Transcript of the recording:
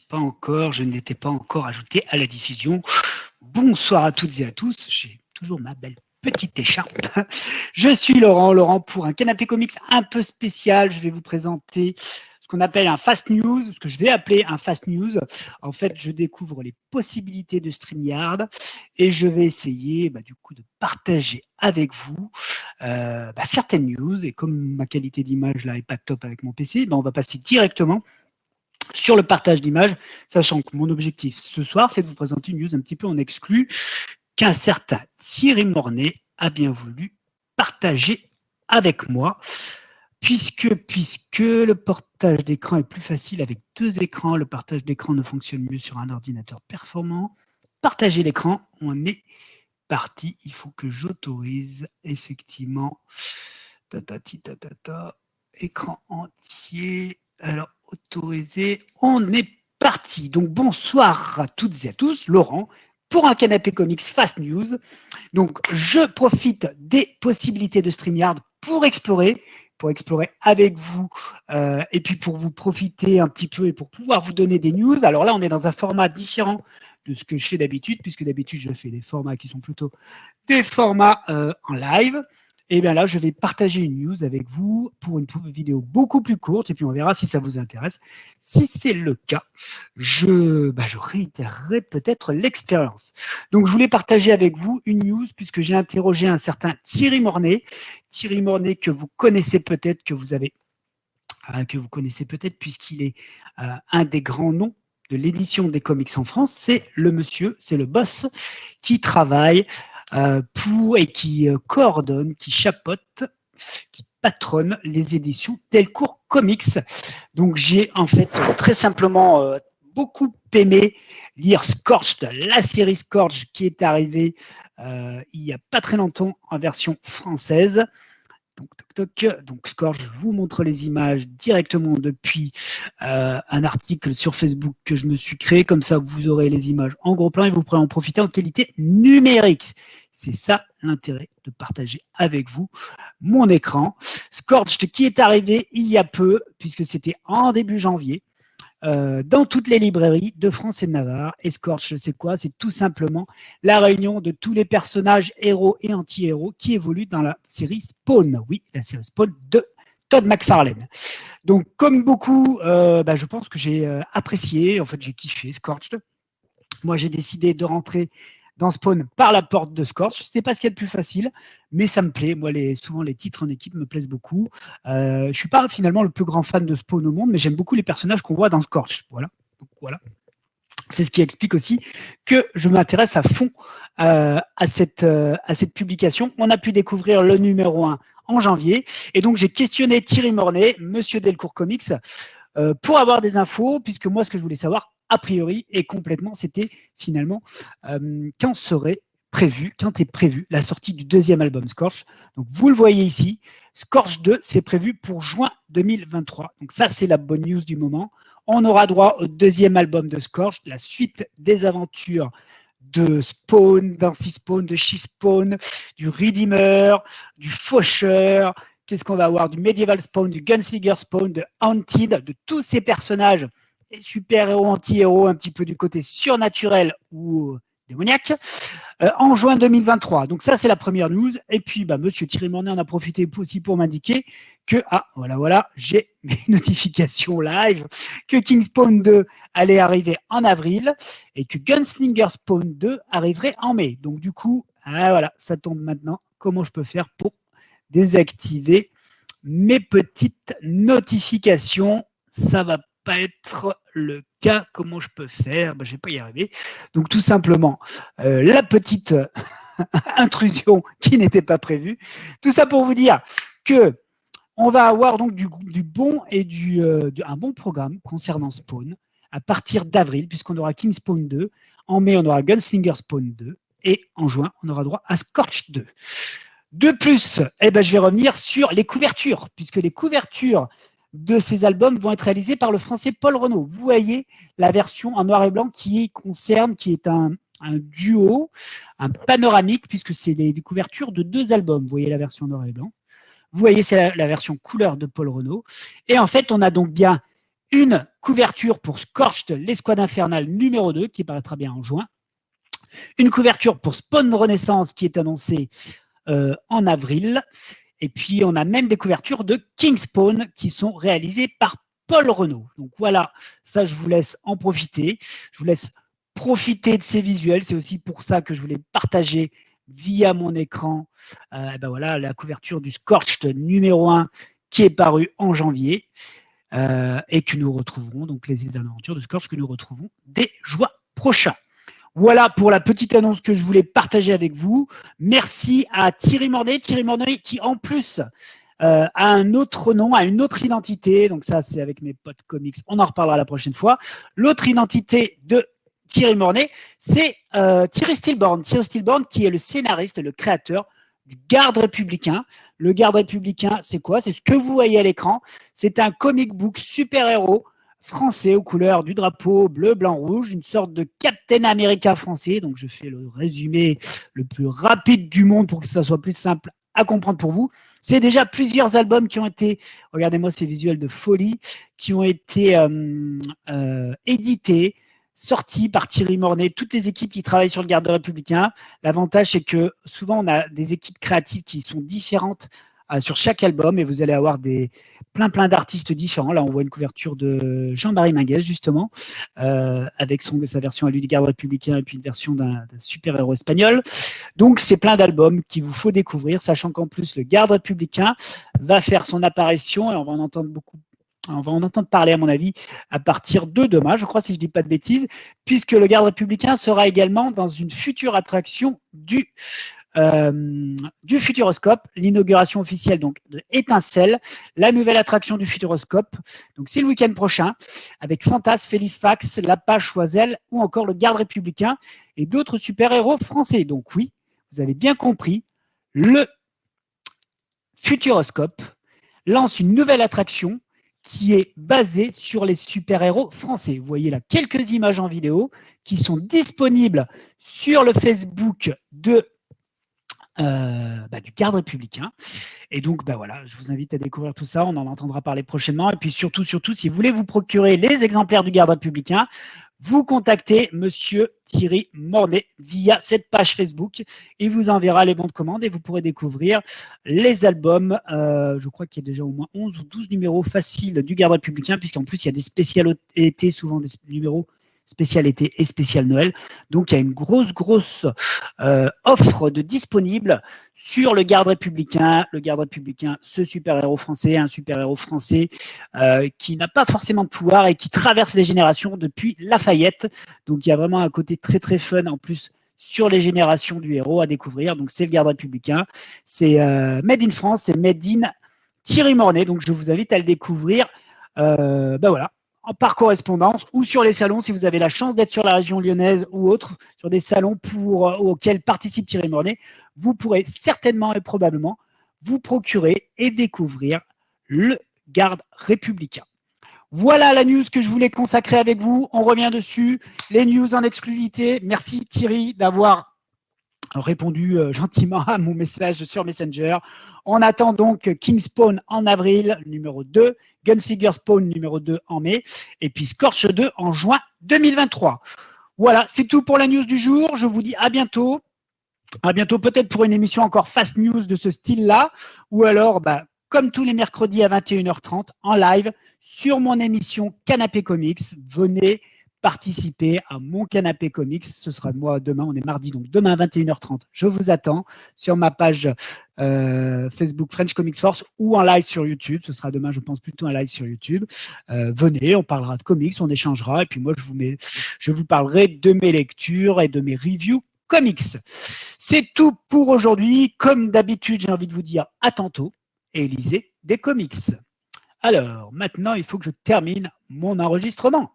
Pas encore, je n'étais pas encore ajouté à la diffusion. Bonsoir à toutes et à tous, j'ai toujours ma belle petite écharpe. Je suis Laurent pour un canapé comics un peu spécial. Je vais vous présenter ce qu'on appelle un fast news, ce que je vais appeler un fast news. En fait, je découvre les possibilités de StreamYard et je vais essayer du coup de partager avec vous certaines news. Et comme ma qualité d'image là est pas top avec mon PC, on va passer directement sur le partage d'images, sachant que mon objectif ce soir, c'est de vous présenter une news un petit peu en exclu qu'un certain Thierry Mornay a bien voulu partager avec moi, puisque le partage d'écran est plus facile avec 2 écrans, le partage d'écran ne fonctionne mieux sur un ordinateur performant. Partager l'écran, on est parti, il faut que j'autorise effectivement, écran entier, alors autorisé, on est parti. Donc bonsoir à toutes et à tous, Laurent, pour un canapé comics Fast News. Donc je profite des possibilités de StreamYard pour explorer avec vous et puis pour vous profiter un petit peu et pour pouvoir vous donner des news. Alors là, on est dans un format différent de ce que je fais d'habitude, puisque d'habitude, je fais des formats qui sont plutôt des formats en live. Et bien là, je vais partager une news avec vous pour une vidéo beaucoup plus courte et puis on verra si ça vous intéresse. Si c'est le cas, je réitérerai peut-être l'expérience. Donc, je voulais partager avec vous une news puisque j'ai interrogé un certain Thierry Mornay. Thierry Mornay que vous connaissez peut-être, que vous connaissez peut-être puisqu'il est un des grands noms de l'édition des comics en France. C'est le monsieur, c'est le boss qui travaille pour et qui coordonne, qui chapeaute, qui patronne les éditions Delcourt Comics. Donc j'ai en fait très simplement beaucoup aimé lire Scorched, la série Scorched qui est arrivée il n'y a pas très longtemps en version française. Donc Scorched, je vous montre les images directement depuis un article sur Facebook que je me suis créé, comme ça vous aurez les images en gros plan et vous pourrez en profiter en qualité numérique. C'est ça l'intérêt de partager avec vous mon écran. Scorched qui est arrivé il y a peu, puisque c'était en début janvier, dans toutes les librairies de France et de Navarre. Et Scorched, c'est quoi? C'est tout simplement la réunion de tous les personnages héros et anti-héros qui évoluent dans la série Spawn. Oui, la série Spawn de Todd McFarlane. Donc, comme beaucoup, je pense que j'ai apprécié, en fait, j'ai kiffé Scorched. Moi, j'ai décidé de rentrer dans Spawn par la porte de Scorch. C'est pas ce qu'il y a de plus facile, mais ça me plaît. Moi, souvent, les titres en équipe me plaisent beaucoup. Je suis pas finalement le plus grand fan de Spawn au monde, mais j'aime beaucoup les personnages qu'on voit dans Scorch. Voilà. Donc, voilà. C'est ce qui explique aussi que je m'intéresse à fond à cette publication. On a pu découvrir le numéro 1 en janvier. Et donc, j'ai questionné Thierry Mornay, monsieur Delcourt Comics, pour avoir des infos, puisque moi, ce que je voulais savoir, a priori, et complètement, c'était finalement quand est prévu la sortie du 2e album Scorch. Donc, vous le voyez ici, Scorch 2, c'est prévu pour juin 2023. Donc, ça, c'est la bonne news du moment. On aura droit au 2e album de Scorch, la suite des aventures de Spawn, d'Anti-Spawn, de She-Spawn, du Redeemer, du Faucheur. Qu'est-ce qu'on va avoir? Du Medieval Spawn, du Gunslinger Spawn, de Haunted, de tous ces personnages super-héros, anti-héros, un petit peu du côté surnaturel ou démoniaque, en juin 2023. Donc ça, c'est la première news. Et puis, monsieur Thierry Mornay en a profité aussi pour m'indiquer que, voilà, j'ai mes notifications live, que King Spawn 2 allait arriver en avril et que Gunslinger Spawn 2 arriverait en mai. Donc du coup, voilà, ça tombe maintenant. Comment je peux faire pour désactiver mes petites notifications? Ça va pas être le cas. Comment je peux faire? Je vais pas y arriver. Donc tout simplement, la petite intrusion qui n'était pas prévue. Tout ça pour vous dire que on va avoir donc du bon et un bon programme concernant Spawn à partir d'avril, puisqu'on aura King Spawn 2. En mai, on aura Gunslinger Spawn 2. Et en juin, on aura droit à Scorch 2. De plus, je vais revenir sur les couvertures, puisque les couvertures de ces albums vont être réalisées par le français Paul Renaud. Vous voyez la version en noir et blanc qui est un duo, un panoramique, puisque c'est des couvertures de 2 albums. Vous voyez la version noir et blanc. Vous voyez, c'est la version couleur de Paul Renaud. Et en fait, on a donc bien une couverture pour Scorched, l'Escouade Infernale numéro 2, qui paraîtra bien en juin. Une couverture pour Spawn Renaissance, qui est annoncée en avril. Et puis, on a même des couvertures de King Spawn qui sont réalisées par Paul Renaud. Donc voilà, ça, je vous laisse en profiter. Je vous laisse profiter de ces visuels. C'est aussi pour ça que je voulais partager via mon écran ben voilà, la couverture du Scorched numéro 1 qui est paru en janvier et que nous retrouverons, donc les aventures de Scorched que nous retrouverons dès juin prochain. Voilà pour la petite annonce que je voulais partager avec vous. Merci à Thierry Mornay. Thierry Mornay qui, en plus, a un autre nom, a une autre identité. Donc ça, c'est avec mes potes comics. On en reparlera la prochaine fois. L'autre identité de Thierry Mornay, c'est Thierry Stillborn. Thierry Stillborn qui est le scénariste, le créateur du Garde républicain. Le Garde républicain, c'est quoi? C'est ce que vous voyez à l'écran. C'est un comic book super-héros français aux couleurs du drapeau bleu, blanc, rouge, une sorte de Captain America français. Donc, je fais le résumé le plus rapide du monde pour que ça soit plus simple à comprendre pour vous. C'est déjà plusieurs albums qui ont été, regardez-moi ces visuels de folie, qui ont été édités, sortis par Thierry Mornay, toutes les équipes qui travaillent sur le Garde républicain. L'avantage, c'est que souvent, on a des équipes créatives qui sont différentes sur chaque album et vous allez avoir plein d'artistes différents. Là, on voit une couverture de Jean-Marie Minguez, justement, avec sa version à lui du Garde républicain et puis une version d'un super-héros espagnol. Donc, c'est plein d'albums qu'il vous faut découvrir, sachant qu'en plus, le Garde républicain va faire son apparition et on va en entendre beaucoup. On va en entendre parler, à mon avis, à partir de demain, je crois, si je ne dis pas de bêtises, puisque le Garde républicain sera également dans une future attraction du Futuroscope, l'inauguration officielle donc de Étincelle, la nouvelle attraction du Futuroscope. Donc c'est le week-end prochain avec Fantas, Felifax, Lapage, Choiseul ou encore le Garde républicain et d'autres super-héros français. Donc oui, vous avez bien compris, le Futuroscope lance une nouvelle attraction qui est basée sur les super-héros français. Vous voyez là quelques images en vidéo qui sont disponibles sur le Facebook du Garde républicain. Et donc, voilà, je vous invite à découvrir tout ça. On en entendra parler prochainement. Et puis surtout, si vous voulez vous procurer les exemplaires du Garde républicain, vous contactez Monsieur Thierry Mornay via cette page Facebook. Il vous enverra les bons de commande et vous pourrez découvrir les albums. Je crois qu'il y a déjà au moins 11 ou 12 numéros faciles du Garde républicain, puisqu'en plus, il y a des spécialités, souvent des numéros spécial été et spécial Noël. Donc, il y a une grosse offre de disponible sur le Garde républicain. Le Garde républicain, ce super-héros français, un super-héros français qui n'a pas forcément de pouvoir et qui traverse les générations depuis Lafayette. Donc, il y a vraiment un côté très fun en plus sur les générations du héros à découvrir. Donc, c'est le Garde républicain. C'est Made in France, c'est Made in Thierry Mornay. Donc, je vous invite à le découvrir. Voilà. Par correspondance ou sur les salons si vous avez la chance d'être sur la région lyonnaise ou autre, sur des salons auxquels participe Thierry Mornay, vous pourrez certainement et probablement vous procurer et découvrir le Garde républicain. Voilà la news que je voulais consacrer avec vous. On revient dessus. Les news en exclusivité. Merci Thierry d'avoir répondu gentiment à mon message sur Messenger. On attend donc King Spawn en avril, numéro 2, Gunslinger Spawn numéro 2 en mai, et puis Scorch 2 en juin 2023. Voilà, c'est tout pour la news du jour. Je vous dis à bientôt. À bientôt peut-être pour une émission encore Fast News de ce style-là, ou alors, comme tous les mercredis à 21h30, en live, sur mon émission Canapé Comics. Venez participer à mon Canapé Comics. Ce sera moi demain, on est mardi, donc demain à 21h30. Je vous attends sur ma page Facebook French Comics Force ou en live sur YouTube. Ce sera demain, je pense, plutôt un live sur YouTube. Venez, on parlera de comics, on échangera. Et puis moi, je vous parlerai de mes lectures et de mes reviews comics. C'est tout pour aujourd'hui. Comme d'habitude, j'ai envie de vous dire à tantôt et lisez des comics. Alors, maintenant, il faut que je termine mon enregistrement.